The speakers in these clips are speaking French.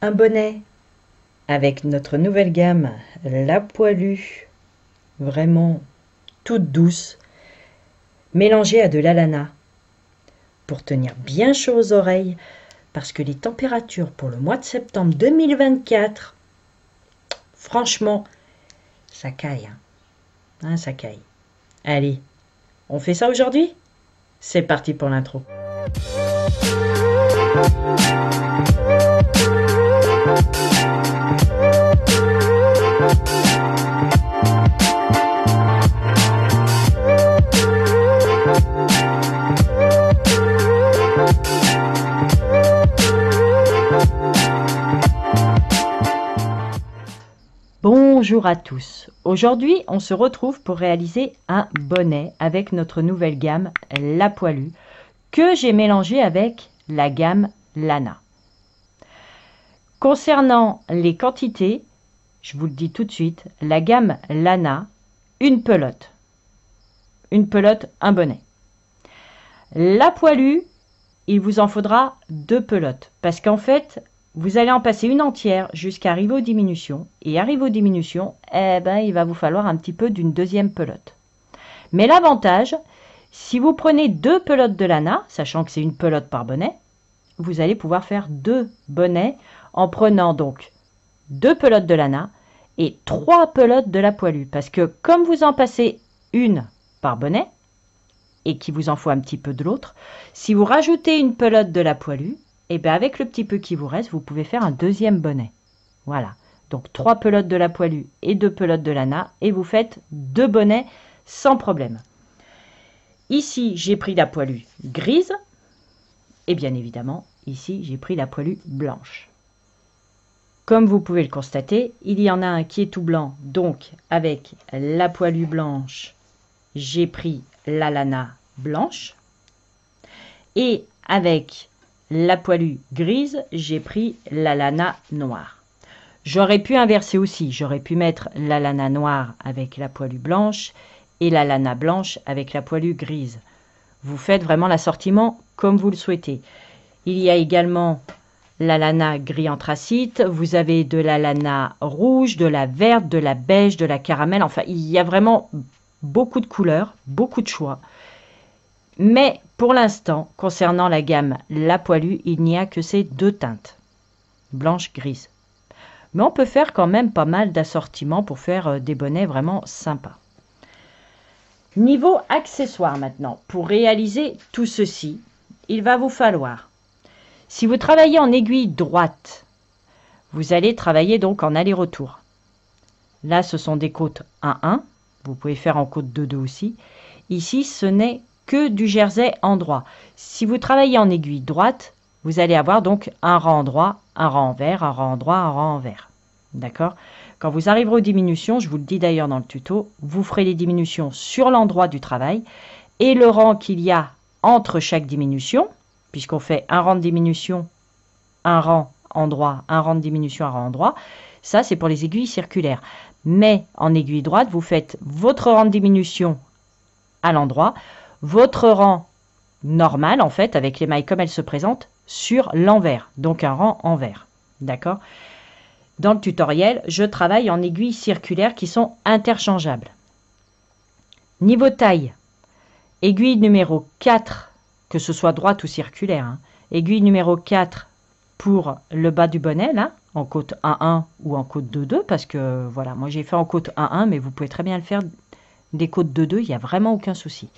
un bonnet avec notre nouvelle gamme, la Poilue, vraiment toute douce, mélangée à de la lana, pour tenir bien chaud aux oreilles, parce que les températures pour le mois de septembre 2024, franchement, ça caille. Hein, ça caille. Allez, on fait ça aujourd'hui? C'est parti pour l'intro. Bonjour à tous. Aujourd'hui, on se retrouve pour réaliser un bonnet avec notre nouvelle gamme, la Poilue, que j'ai mélangé avec la gamme Lana. Concernant les quantités, je vous le dis tout de suite, la gamme Lana, une pelote. Une pelote, un bonnet. La Poilue, il vous en faudra 2 pelotes. Parce qu'en fait, vous allez en passer une entière jusqu'à arriver aux diminutions. Et arrivé aux diminutions, il va vous falloir un petit peu d'une deuxième pelote. Mais l'avantage, si vous prenez 2 pelotes de lana, sachant que c'est une pelote par bonnet, vous allez pouvoir faire 2 bonnets en prenant donc 2 pelotes de lana et 3 pelotes de la Poilue. Parce que comme vous en passez une par bonnet, et qu'il vous en faut un petit peu de l'autre, si vous rajoutez une pelote de la Poilue, et bien avec le petit peu qui vous reste, vous pouvez faire un deuxième bonnet. Voilà. Donc 3 pelotes de la Poilue et 2 pelotes de lana, et vous faites 2 bonnets sans problème. Ici, j'ai pris la Poilue grise, et bien évidemment, ici, j'ai pris la Poilue blanche. Comme vous pouvez le constater, il y en a un qui est tout blanc, donc avec la Poilue blanche, j'ai pris la lana blanche, et avec la Poilue grise, j'ai pris la lana noire. J'aurais pu inverser aussi, j'aurais pu mettre la lana noire avec la Poilue blanche et la lana blanche avec la Poilue grise. Vous faites vraiment l'assortiment comme vous le souhaitez. Il y a également la lana gris anthracite, vous avez de la lana rouge, de la verte, de la beige, de la caramel, enfin il y a vraiment beaucoup de couleurs, beaucoup de choix. Mais pour l'instant, concernant la gamme La Poilue, il n'y a que ces 2 teintes, blanche, grise. Mais on peut faire quand même pas mal d'assortiments pour faire des bonnets vraiment sympas. Niveau accessoires maintenant, pour réaliser tout ceci, il va vous falloir, si vous travaillez en aiguille droite, vous allez travailler donc en aller-retour. Là, ce sont des côtes 1-1, vous pouvez faire en côte 2-2 aussi. Ici, ce n'est que du jersey en droit. Si vous travaillez en aiguille droite, vous allez avoir donc un rang en droit, un rang envers, un rang en droit, un rang envers. D'accord? Quand vous arriverez aux diminutions, je vous le dis d'ailleurs dans le tuto, vous ferez les diminutions sur l'endroit du travail et le rang qu'il y a entre chaque diminution, puisqu'on fait un rang de diminution, un rang en droit, un rang de diminution, un rang en droit, ça c'est pour les aiguilles circulaires. Mais en aiguille droite, vous faites votre rang de diminution à l'endroit, votre rang normal, en fait, avec les mailles comme elles se présentent, sur l'envers, donc un rang envers. D'accord? Dans le tutoriel, je travaille en aiguilles circulaires qui sont interchangeables. Niveau taille, aiguille numéro 4, que ce soit droite ou circulaire, hein, aiguille numéro 4 pour le bas du bonnet, là, en côte 1-1 ou en côte 2-2, parce que, voilà, moi j'ai fait en côte 1-1, mais vous pouvez très bien le faire des côtes 2-2, il n'y a vraiment aucun souci.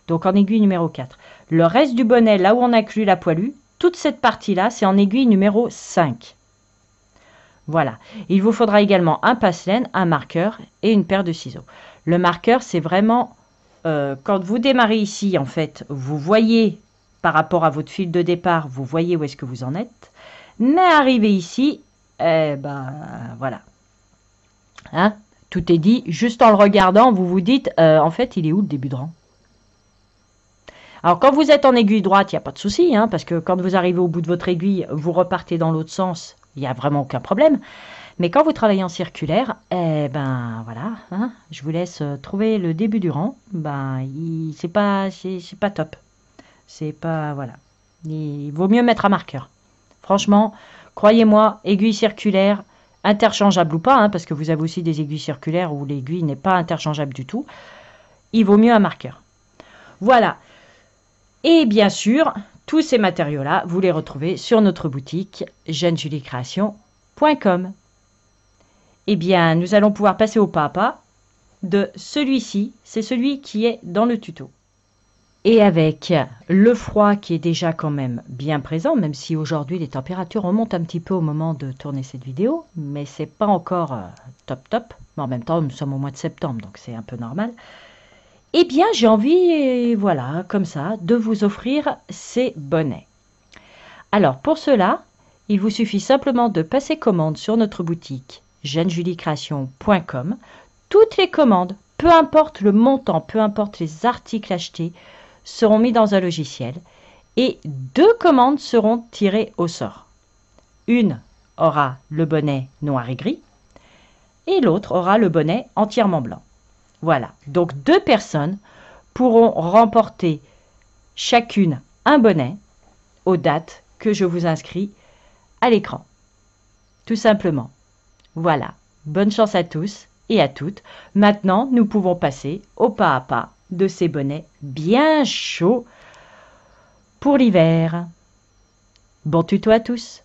Donc en aiguille numéro 4. Le reste du bonnet, là où on inclut la Poilue, toute cette partie-là, c'est en aiguille numéro 5. Voilà. Il vous faudra également un passe-laine, un marqueur et une paire de ciseaux. Le marqueur, c'est vraiment, quand vous démarrez ici, en fait, vous voyez, par rapport à votre fil de départ, vous voyez où est-ce que vous en êtes. Mais arrivé ici, voilà. Hein? Tout est dit. Juste en le regardant, vous vous dites, en fait, il est où le début de rang? Alors, quand vous êtes en aiguille droite, il n'y a pas de souci, hein, parce que quand vous arrivez au bout de votre aiguille, vous repartez dans l'autre sens, il n'y a vraiment aucun problème. Mais quand vous travaillez en circulaire, voilà, hein, je vous laisse trouver le début du rang. C'est pas top. C'est pas, voilà. Il vaut mieux mettre un marqueur. Franchement, Croyez-moi, aiguille circulaire, interchangeable ou pas, hein, parce que vous avez aussi des aiguilles circulaires où l'aiguille n'est pas interchangeable du tout, il vaut mieux un marqueur. Voilà. Et bien sûr, tous ces matériaux-là, vous les retrouvez sur notre boutique jeannejuliecreation.com. Eh bien, nous allons pouvoir passer au pas à pas de celui-ci. C'est celui qui est dans le tuto. Et avec le froid qui est déjà quand même bien présent, même si aujourd'hui les températures remontent un petit peu au moment de tourner cette vidéo, mais c'est pas encore top. Mais en même temps, nous sommes au mois de septembre, donc c'est un peu normal. Eh bien, j'ai envie, voilà, comme ça, de vous offrir ces bonnets. Alors, pour cela, il vous suffit simplement de passer commande sur notre boutique jeannejuliecreation.com. Toutes les commandes, peu importe le montant, peu importe les articles achetés, seront mis dans un logiciel et 2 commandes seront tirées au sort. Une aura le bonnet noir et gris et l'autre aura le bonnet entièrement blanc. Voilà, donc 2 personnes pourront remporter chacune un bonnet aux dates que je vous inscris à l'écran. Tout simplement. Voilà, bonne chance à tous et à toutes. Maintenant, nous pouvons passer au pas à pas de ces bonnets bien chauds pour l'hiver. Bon tuto à tous.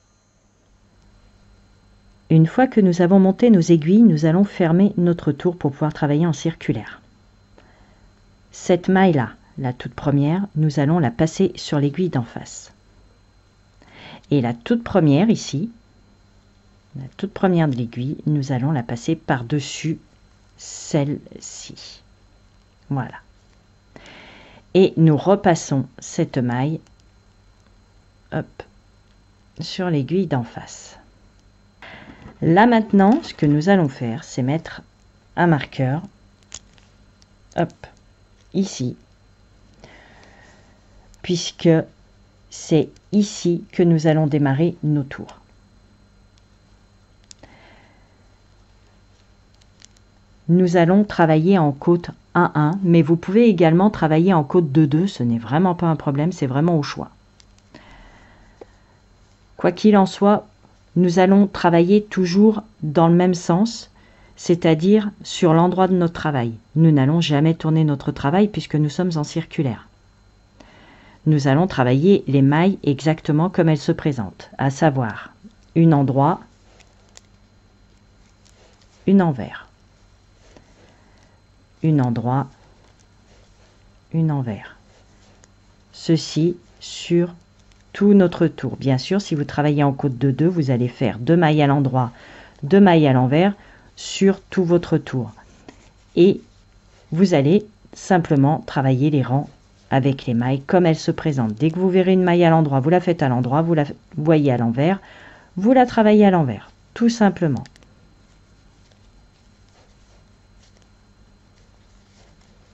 Une fois que nous avons monté nos aiguilles, nous allons fermer notre tour pour pouvoir travailler en circulaire. Cette maille-là, la toute première, nous allons la passer sur l'aiguille d'en face. Et la toute première ici, la toute première de l'aiguille, nous allons la passer par-dessus celle-ci. Voilà. Et nous repassons cette maille, hop, sur l'aiguille d'en face. Là maintenant, ce que nous allons faire, c'est mettre un marqueur, hop, ici, puisque c'est ici que nous allons démarrer nos tours. Nous allons travailler en côte 1-1, mais vous pouvez également travailler en côte 2-2, ce n'est vraiment pas un problème, c'est vraiment au choix. Quoi qu'il en soit, nous allons travailler toujours dans le même sens, c'est-à-dire sur l'endroit de notre travail. Nous n'allons jamais tourner notre travail puisque nous sommes en circulaire. Nous allons travailler les mailles exactement comme elles se présentent, à savoir une endroit, une envers. Une endroit, une envers. Ceci sur tout notre tour. Bien sûr, si vous travaillez en côte de 2, vous allez faire 2 mailles à l'endroit, 2 mailles à l'envers sur tout votre tour. Et vous allez simplement travailler les rangs avec les mailles comme elles se présentent. Dès que vous verrez une maille à l'endroit, vous la faites à l'endroit, vous la voyez à l'envers, vous la travaillez à l'envers, tout simplement.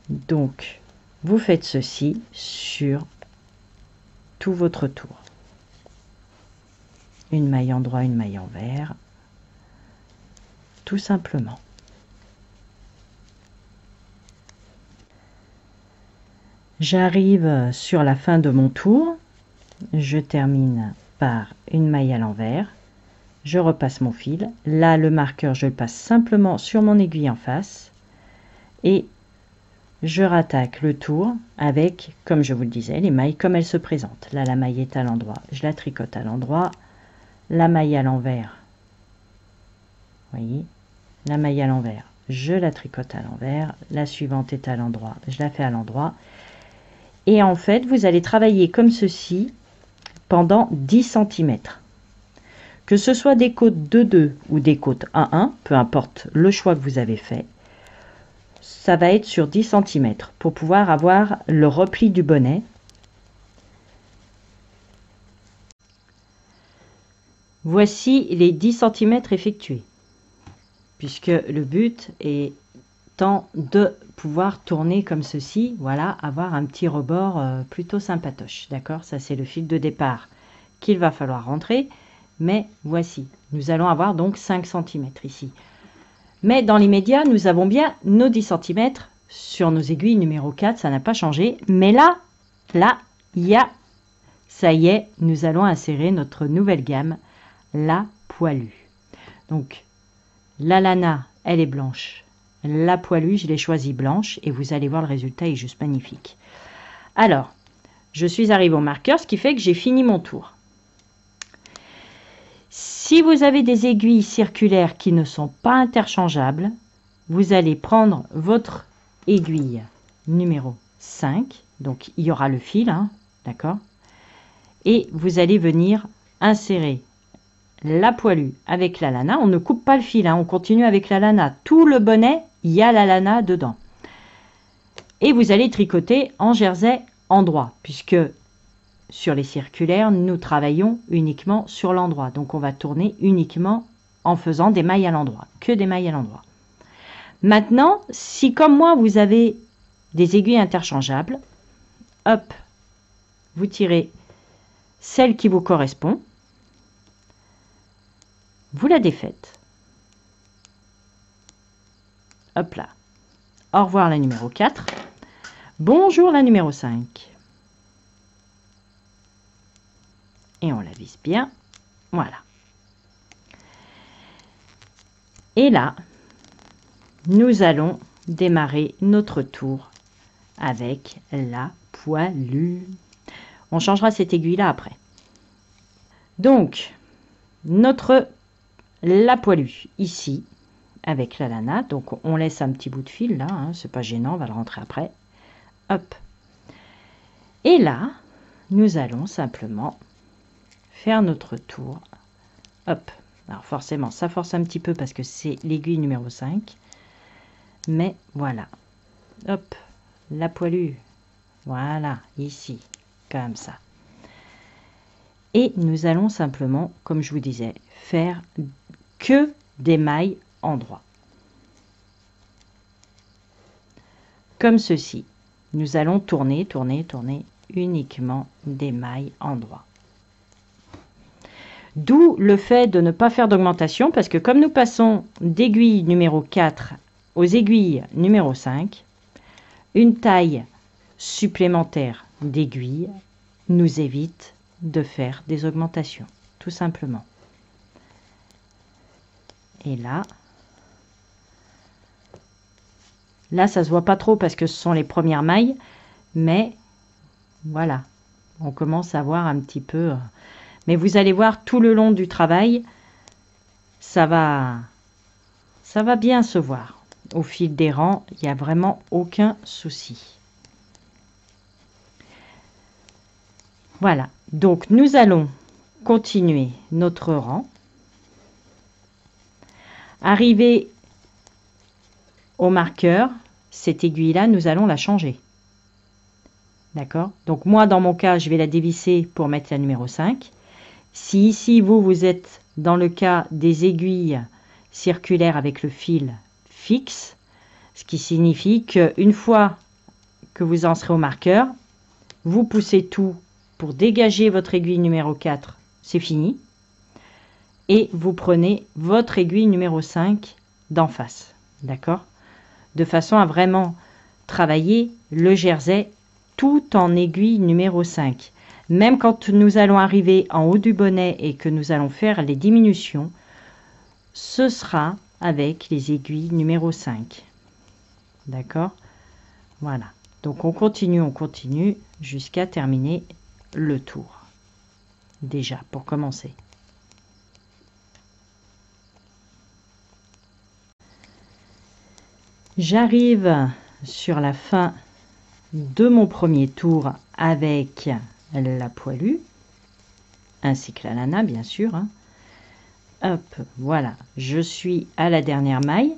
Donc, vous faites ceci sur tout votre tour. Une maille endroit, une maille envers, tout simplement. J'arrive sur la fin de mon tour. Je termine par une maille à l'envers. Je repasse mon fil. Là, le marqueur, je le passe simplement sur mon aiguille en face. Et je rattaque le tour avec, comme je vous le disais, les mailles comme elles se présentent. Là, la maille est à l'endroit, je la tricote à l'endroit. La maille à l'envers, voyez, la maille à l'envers, je la tricote à l'envers. La suivante est à l'endroit, je la fais à l'endroit. Et en fait, vous allez travailler comme ceci pendant 10 cm. Que ce soit des côtes 2-2 ou des côtes 1-1, peu importe le choix que vous avez fait, ça va être sur 10 cm pour pouvoir avoir le repli du bonnet. Voici les 10 cm effectués, puisque le but étant de pouvoir tourner comme ceci, voilà, avoir un petit rebord plutôt sympatoche, d'accord? Ça c'est le fil de départ qu'il va falloir rentrer, mais voici, nous allons avoir donc 5 cm ici. Mais dans l'immédiat, nous avons bien nos 10 cm sur nos aiguilles numéro 4, ça n'a pas changé. Mais là, il y a, ça y est, nous allons insérer notre nouvelle gamme la poilue. Donc, la lana, elle est blanche. La poilue, je l'ai choisie blanche et vous allez voir le résultat est juste magnifique. Alors, je suis arrivée au marqueur, ce qui fait que j'ai fini mon tour. Si vous avez des aiguilles circulaires qui ne sont pas interchangeables, vous allez prendre votre aiguille numéro 5, donc il y aura le fil, hein, d'accord? Et vous allez venir insérer la poilue avec la lana. On ne coupe pas le fil, hein, on continue avec la lana. Tout le bonnet, il y a la lana dedans. Et vous allez tricoter en jersey endroit, puisque sur les circulaires, nous travaillons uniquement sur l'endroit. Donc on va tourner uniquement en faisant des mailles à l'endroit, que des mailles à l'endroit. Maintenant, si comme moi, vous avez des aiguilles interchangeables, hop, vous tirez celle qui vous correspond, vous la défaites. Hop là. Au revoir la numéro 4. Bonjour la numéro 5. Et on la visse bien. Voilà. Et là, nous allons démarrer notre tour avec la poilue. On changera cette aiguille-là après. Donc, la poilue ici, avec la lana. Donc, on laisse un petit bout de fil là. Hein, c'est pas gênant, on va le rentrer après. Hop. Et là, nous allons simplement faire notre tour. Hop. Alors, forcément, ça force un petit peu parce que c'est l'aiguille numéro 5. Mais voilà. Hop. La poilue. Voilà, ici. Comme ça. Et nous allons simplement, comme je vous disais, faire que des mailles endroit. Comme ceci. Nous allons tourner, tourner, tourner uniquement des mailles endroit. D'où le fait de ne pas faire d'augmentation, parce que comme nous passons d'aiguille numéro 4 aux aiguilles numéro 5, une taille supplémentaire d'aiguille nous évite de faire des augmentations, tout simplement. Et là, ça se voit pas trop parce que ce sont les premières mailles, mais voilà, on commence à voir un petit peu. Mais vous allez voir tout le long du travail, ça va bien se voir. Au fil des rangs, il n'y a vraiment aucun souci. Voilà, donc nous allons continuer notre rang. Arrivé au marqueur, cette aiguille-là, nous allons la changer. D'accord? Donc moi, dans mon cas, je vais la dévisser pour mettre la numéro 5. Si ici, vous êtes dans le cas des aiguilles circulaires avec le fil fixe, ce qui signifie qu'une fois que vous en serez au marqueur, vous poussez tout pour dégager votre aiguille numéro 4, c'est fini. Et vous prenez votre aiguille numéro 5 d'en face. D'accord? De façon à vraiment travailler le jersey tout en aiguille numéro 5. Même quand nous allons arriver en haut du bonnet et que nous allons faire les diminutions, ce sera avec les aiguilles numéro 5. D'accord? Voilà. Donc on continue jusqu'à terminer le tour. Déjà, pour commencer. J'arrive sur la fin de mon premier tour avec la poilue, ainsi que la lana, bien sûr. Hein. Hop, voilà, je suis à la dernière maille.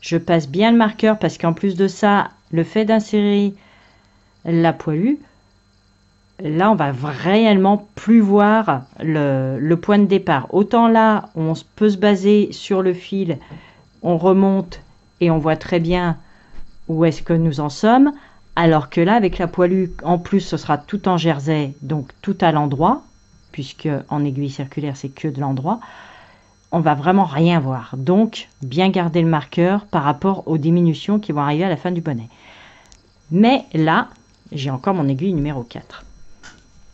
Je passe bien le marqueur parce qu'en plus de ça, le fait d'insérer la poilue, là, on va réellement plus voir le point de départ. Autant là, on peut se baser sur le fil, on remonte et on voit très bien où est-ce que nous en sommes. Alors que là, avec la poilue, en plus, ce sera tout en jersey, donc tout à l'endroit, puisque en aiguille circulaire, c'est que de l'endroit. On va vraiment rien voir. Donc, bien garder le marqueur par rapport aux diminutions qui vont arriver à la fin du bonnet. Mais là, j'ai encore mon aiguille numéro 4.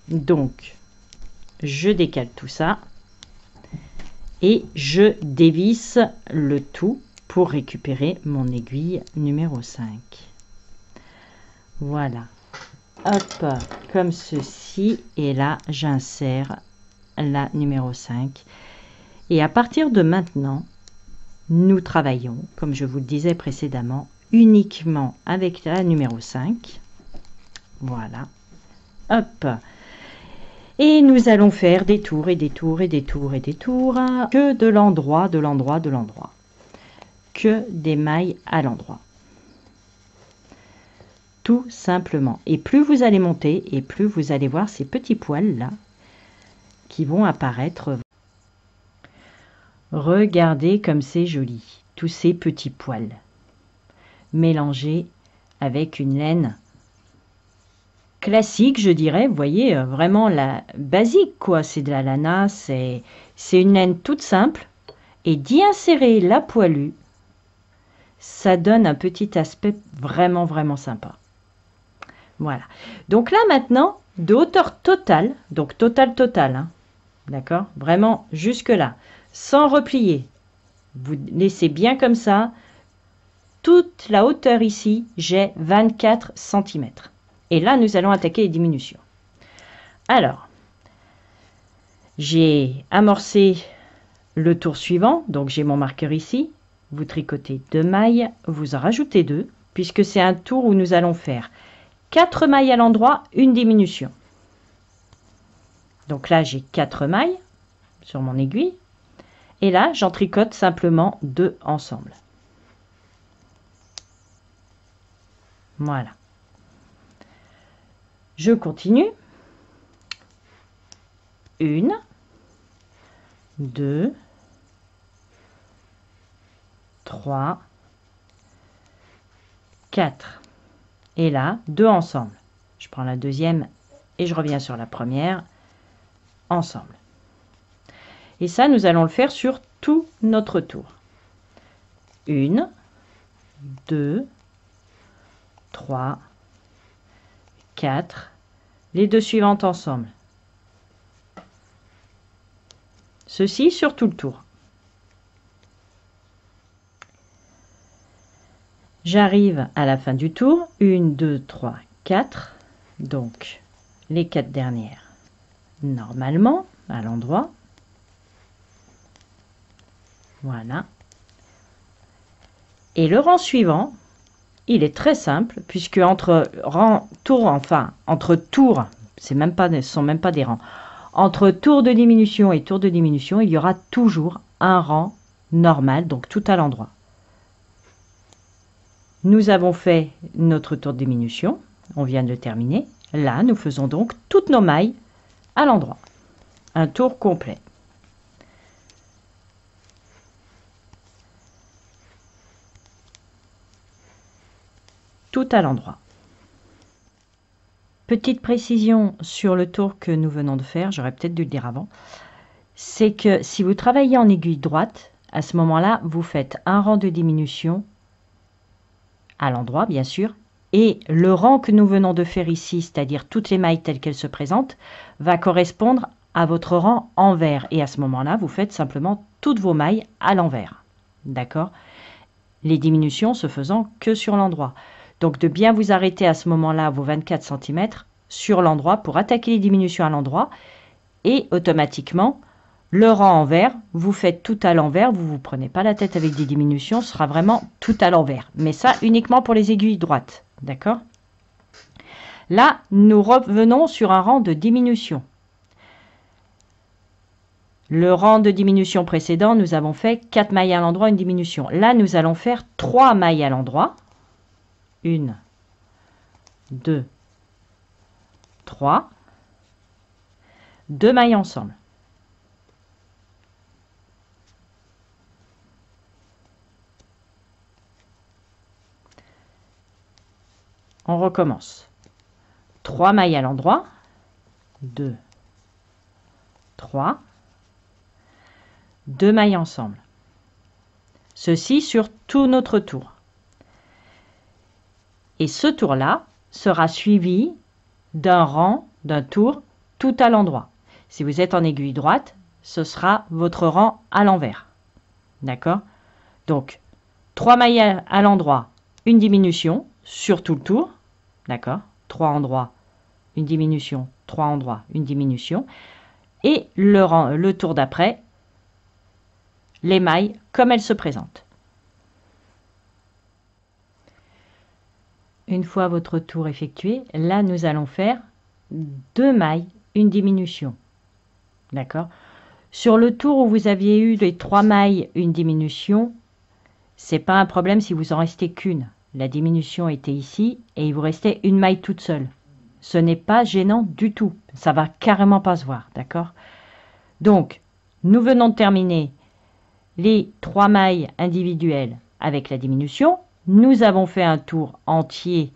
Donc, je décale tout ça. et je dévisse le tout pour récupérer mon aiguille numéro 5. Voilà, hop, comme ceci, et là j'insère la numéro 5. Et à partir de maintenant, nous travaillons, comme je vous le disais précédemment, uniquement avec la numéro 5. Voilà, hop. Et nous allons faire des tours et des tours et des tours et des tours, que de l'endroit, de l'endroit, de l'endroit. Que des mailles à l'endroit. Tout simplement. Et plus vous allez monter, et plus vous allez voir ces petits poils là qui vont apparaître. Regardez comme c'est joli, tous ces petits poils mélangés avec une laine classique, je dirais. Vous voyez, vraiment la basique, quoi. C'est de la lana, c'est une laine toute simple. Et d'y insérer la poilue, ça donne un petit aspect vraiment, vraiment sympa. Voilà. Donc là, maintenant, de hauteur totale, donc totale, hein, d'accord? Vraiment jusque-là, sans replier. Vous laissez bien comme ça. Toute la hauteur ici, j'ai 24 cm. Et là, nous allons attaquer les diminutions. Alors, j'ai amorcé le tour suivant. Donc, j'ai mon marqueur ici. Vous tricotez 2 mailles, vous en rajoutez 2, puisque c'est un tour où nous allons faire 4 mailles à l'endroit, une diminution. Donc là, j'ai 4 mailles sur mon aiguille. Et là, j'en tricote simplement 2 ensemble. Voilà. Je continue. 1, 2, 3, 4. Et là, 2 ensemble. Je prends la deuxième et je reviens sur la première. Ensemble. Et ça, nous allons le faire sur tout notre tour. 1, 2, 3, 4. Les 2 suivantes ensemble. Ceci sur tout le tour. J'arrive à la fin du tour. 1, 2, 3, 4. Donc, les 4 dernières, normalement, à l'endroit. Voilà. Et le rang suivant, il est très simple, puisque entre tours, ce ne sont même pas des rangs. Entre tour de diminution et tour de diminution, il y aura toujours un rang normal, donc tout à l'endroit. Nous avons fait notre tour de diminution, on vient de le terminer. Là, nous faisons donc toutes nos mailles à l'endroit. Un tour complet. Tout à l'endroit. Petite précision sur le tour que nous venons de faire, j'aurais peut-être dû le dire avant, c'est que si vous travaillez en aiguille droite, à ce moment-là, vous faites un rang de diminution à l'endroit, bien sûr, et le rang que nous venons de faire ici, c'est-à-dire toutes les mailles telles qu'elles se présentent, va correspondre à votre rang envers. Et à ce moment-là, vous faites simplement toutes vos mailles à l'envers. D'accord? Les diminutions se faisant que sur l'endroit. Donc, de bien vous arrêter à ce moment-là, vos 24 cm, sur l'endroit pour attaquer les diminutions à l'endroit. Et automatiquement, le rang envers, vous faites tout à l'envers. Vous ne vous prenez pas la tête avec des diminutions. Ce sera vraiment tout à l'envers. Mais ça, uniquement pour les aiguilles droites. D'accord? Là, nous revenons sur un rang de diminution. Le rang de diminution précédent, nous avons fait 4 mailles à l'endroit, une diminution. Là, nous allons faire 3 mailles à l'endroit. 1, 2, 3. 2 mailles ensemble. On recommence. 3 mailles à l'endroit. 2, 3. 2 mailles ensemble. Ceci sur tout notre tour. Et ce tour-là sera suivi d'un rang, d'un tour, tout à l'endroit. Si vous êtes en aiguille droite, ce sera votre rang à l'envers. D'accord? Donc, 3 mailles à l'endroit, une diminution sur tout le tour. D'accord? 3 endroits, une diminution, 3 endroits, une diminution. Et le tour d'après, les mailles comme elles se présentent. Une fois votre tour effectué, là nous allons faire 2 mailles, une diminution. D'accord? Sur le tour où vous aviez eu les 3 mailles, une diminution, c'est pas un problème si vous en restez qu'une. La diminution était ici et il vous restait une maille toute seule. Ce n'est pas gênant du tout. Ça va carrément pas se voir. D'accord? Donc, nous venons de terminer les 3 mailles individuelles avec la diminution. Nous avons fait un tour entier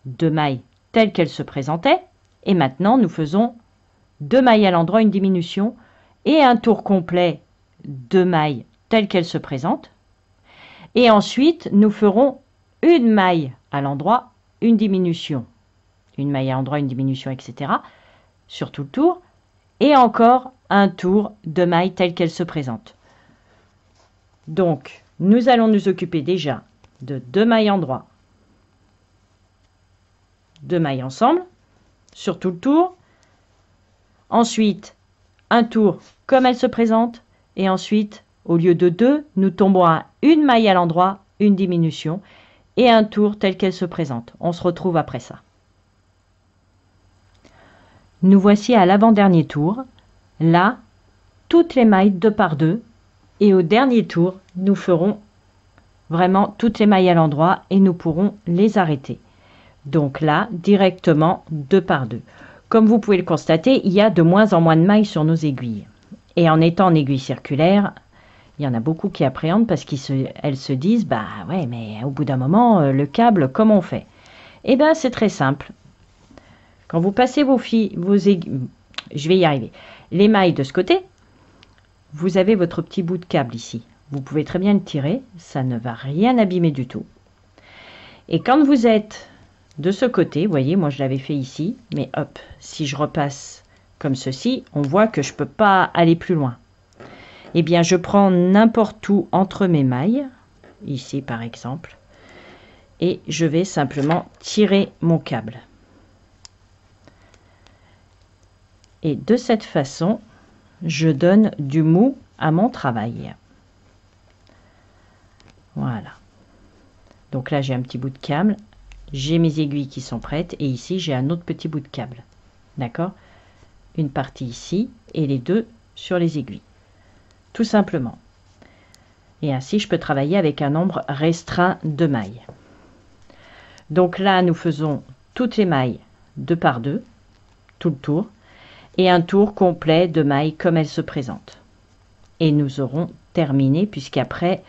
de mailles telles qu'elles se présentaient. Et maintenant, nous faisons 2 mailles à l'endroit, une diminution, et un tour complet de mailles telles qu'elles se présentent. Et ensuite, nous ferons une maille à l'endroit, une diminution. Une maille à l'endroit, une diminution, etc. sur tout le tour. Et encore un tour de mailles telles qu'elles se présentent. Donc, nous allons nous occuper déjà de 2 mailles endroit, 2 mailles ensemble, sur tout le tour. Ensuite, un tour comme elle se présente. Et ensuite, au lieu de 2, nous tombons à une maille à l'endroit, une diminution, et un tour tel qu'elle se présente. On se retrouve après ça. Nous voici à l'avant-dernier tour. Là, toutes les mailles 2 par 2. Et au dernier tour, nous ferons vraiment toutes les mailles à l'endroit et nous pourrons les arrêter. Donc là, directement 2 par 2. Comme vous pouvez le constater, il y a de moins en moins de mailles sur nos aiguilles. Et en étant en aiguille circulaire, il y en a beaucoup qui appréhendent parce qu'elles se disent, bah ouais, mais au bout d'un moment, le câble, comment on fait? Eh bien, c'est très simple. Quand vous passez vos aiguilles, je vais y arriver, les mailles de ce côté, vous avez votre petit bout de câble ici. Vous pouvez très bien le tirer, ça ne va rien abîmer du tout. Et quand vous êtes de ce côté, vous voyez, moi je l'avais fait ici, mais hop, si je repasse comme ceci, on voit que je ne peux pas aller plus loin. Eh bien, je prends n'importe où entre mes mailles, ici par exemple, et je vais simplement tirer mon câble. Et de cette façon, je donne du mou à mon travail. Voilà. Donc là, j'ai un petit bout de câble. J'ai mes aiguilles qui sont prêtes. Et ici, j'ai un autre petit bout de câble. D'accord? Une partie ici et les deux sur les aiguilles. Tout simplement. Et ainsi, je peux travailler avec un nombre restreint de mailles. Donc là, nous faisons toutes les mailles 2 par 2, tout le tour. Et un tour complet de mailles comme elles se présentent. Et nous aurons terminé puisqu'après,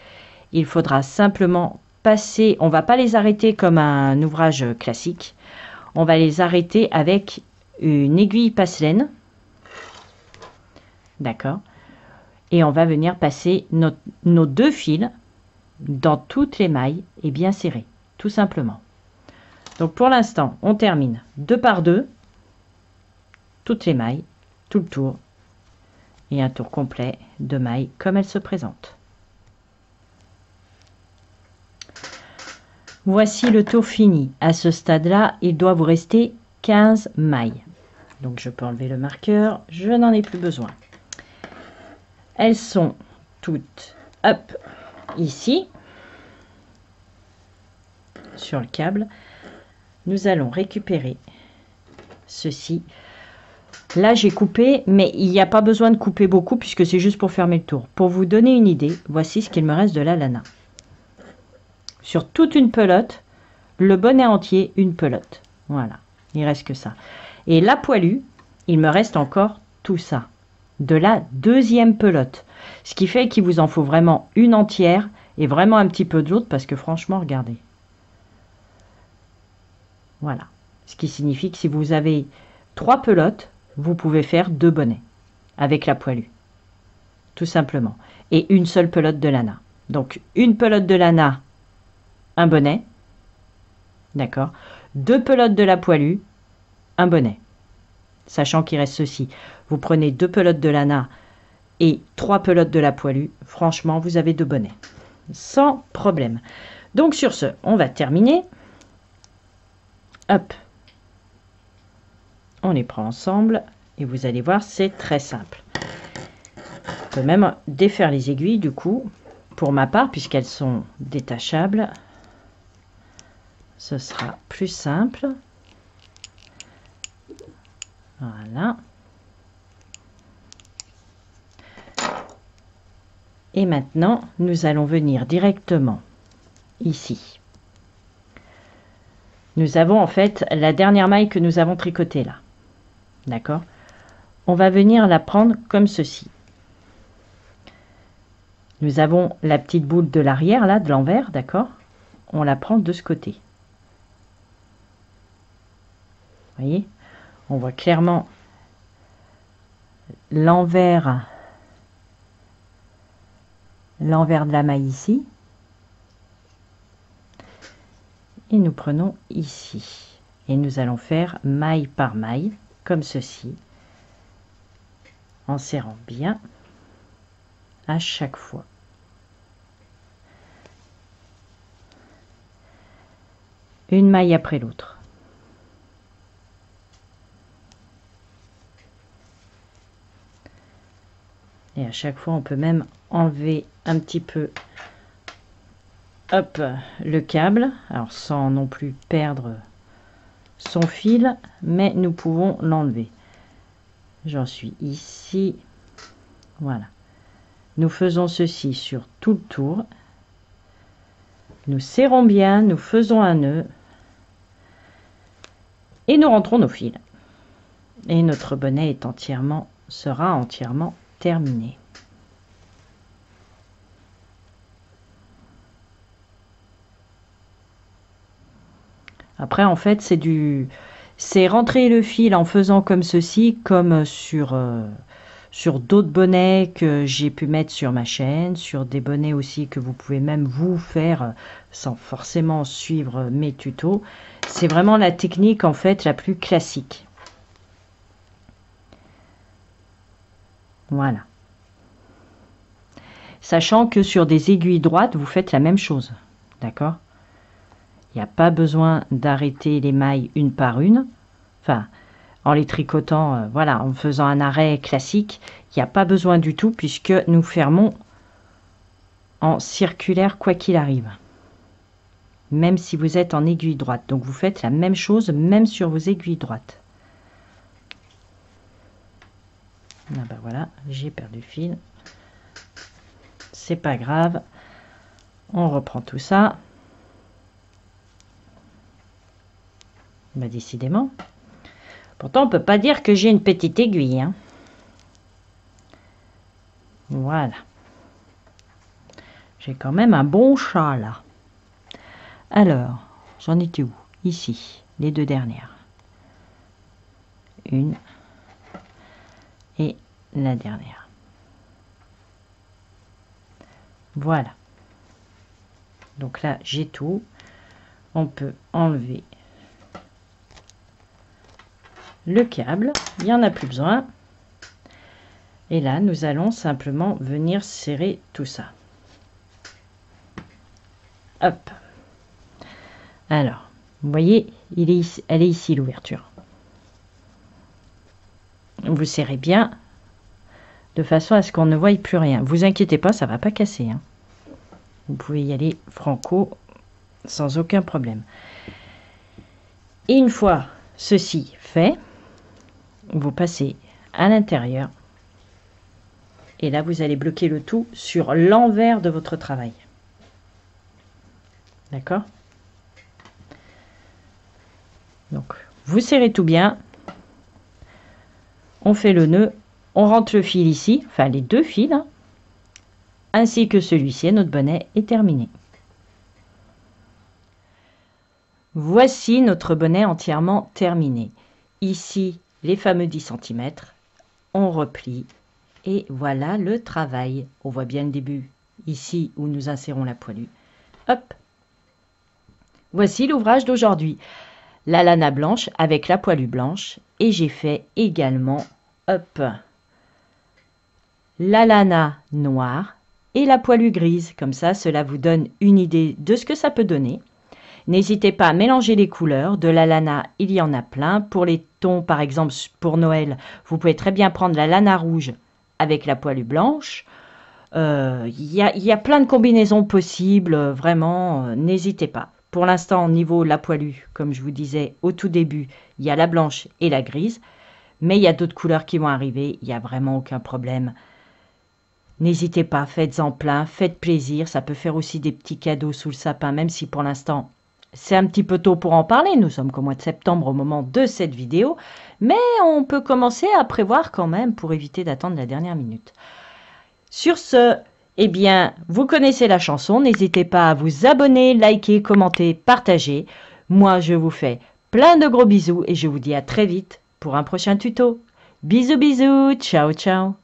il faudra simplement passer, on ne va pas les arrêter comme un ouvrage classique, on va les arrêter avec une aiguille passe-laine, d'accord, et on va venir passer nos 2 fils dans toutes les mailles et bien serrées, tout simplement. Donc pour l'instant, on termine 2 par 2, toutes les mailles, tout le tour, et un tour complet de mailles comme elles se présentent. Voici le tour fini. À ce stade-là, il doit vous rester 15 mailles. Donc je peux enlever le marqueur, je n'en ai plus besoin. Elles sont toutes, hop, ici, sur le câble. Nous allons récupérer ceci. Là, j'ai coupé, mais il n'y a pas besoin de couper beaucoup puisque c'est juste pour fermer le tour. Pour vous donner une idée, voici ce qu'il me reste de la lana. Sur toute une pelote, le bonnet entier, une pelote. Voilà, il reste que ça. Et la poilue, il me reste encore tout ça. De la deuxième pelote. Ce qui fait qu'il vous en faut vraiment une entière et vraiment un petit peu de l'autre parce que franchement, regardez. Voilà. Ce qui signifie que si vous avez 3 pelotes, vous pouvez faire 2 bonnets avec la poilue. Tout simplement. Et une seule pelote de lana. Donc, une pelote de lana, un bonnet. D'accord. 2 pelotes de la poilue, un bonnet. Sachant qu'il reste ceci. Vous prenez 2 pelotes de lana et 3 pelotes de la poilue, franchement, vous avez 2 bonnets. Sans problème. Donc sur ce, on va terminer. Hop. On les prend ensemble et vous allez voir, c'est très simple. On peut même défaire les aiguilles du coup, pour ma part, puisqu'elles sont détachables. Ce sera plus simple. Voilà. Et maintenant, nous allons venir directement ici. Nous avons en fait la dernière maille que nous avons tricotée là. D'accord? On va venir la prendre comme ceci. Nous avons la petite boule de l'arrière là, de l'envers, d'accord? On la prend de ce côté. Vous voyez? On voit clairement l'envers de la maille ici. Et nous prenons ici. Et nous allons faire maille par maille, comme ceci, en serrant bien à chaque fois. Une maille après l'autre. Et à chaque fois, on peut même enlever un petit peu, hop, le câble, alors sans non plus perdre son fil, mais nous pouvons l'enlever. J'en suis ici, voilà. Nous faisons ceci sur tout le tour. Nous serrons bien, nous faisons un nœud et nous rentrons nos fils. Et notre bonnet est sera entièrement terminé. Après, en fait, c'est rentrer le fil en faisant comme ceci, comme sur d'autres bonnets que j'ai pu mettre sur ma chaîne, sur des bonnets aussi que vous pouvez même vous faire sans forcément suivre mes tutos. C'est vraiment la technique en fait la plus classique. Voilà. Sachant que sur des aiguilles droites, vous faites la même chose. D'accord? Il n'y a pas besoin d'arrêter les mailles une par une. Enfin, en les tricotant, voilà, en faisant un arrêt classique, il n'y a pas besoin du tout puisque nous fermons en circulaire quoi qu'il arrive. Même si vous êtes en aiguille droite. Donc vous faites la même chose même sur vos aiguilles droites. Ah ben voilà, j'ai perdu le fil. C'est pas grave. On reprend tout ça. Bah, décidément. Pourtant, on peut pas dire que j'ai une petite aiguille. Hein. Voilà. J'ai quand même un bon chat là. Alors, j'en étais où? Ici, les 2 dernières. Une et la dernière. Voilà. Donc là, j'ai tout. On peut enlever le câble. Il n'y en a plus besoin. Et là, nous allons simplement venir serrer tout ça. Hop. Alors, vous voyez, elle est ici l'ouverture. Vous serrez bien de façon à ce qu'on ne voie plus rien. Vous inquiétez pas, ça va pas casser. Hein. Vous pouvez y aller franco sans aucun problème. Et une fois ceci fait, vous passez à l'intérieur. Et là, vous allez bloquer le tout sur l'envers de votre travail. D'accord? Donc, vous serrez tout bien. On fait le nœud. On rentre le fil ici, enfin les 2 fils, hein, ainsi que celui-ci. Notre bonnet est terminé. Voici notre bonnet entièrement terminé. Ici, les fameux 10 cm. On replie. Et voilà le travail. On voit bien le début ici où nous insérons la poilue. Hop. Voici l'ouvrage d'aujourd'hui. La lana blanche avec la poilue blanche. Et j'ai fait également, hop, la lana noire et la poilue grise. Comme ça, cela vous donne une idée de ce que ça peut donner. N'hésitez pas à mélanger les couleurs. De la lana, il y en a plein. Pour les tons, par exemple, pour Noël, vous pouvez très bien prendre la lana rouge avec la poilue blanche. Il y a plein de combinaisons possibles, vraiment, n'hésitez pas. Pour l'instant, au niveau de la poilue, comme je vous disais au tout début, il y a la blanche et la grise. Mais il y a d'autres couleurs qui vont arriver, il n'y a vraiment aucun problème. N'hésitez pas, faites-en plein, faites plaisir. Ça peut faire aussi des petits cadeaux sous le sapin, même si pour l'instant, c'est un petit peu tôt pour en parler. Nous sommes qu'au mois de septembre au moment de cette vidéo. Mais on peut commencer à prévoir quand même pour éviter d'attendre la dernière minute. Sur ce, eh bien, vous connaissez la chanson. N'hésitez pas à vous abonner, liker, commenter, partager. Moi, je vous fais plein de gros bisous et je vous dis à très vite pour un prochain tuto. Bisous bisous, ciao ciao.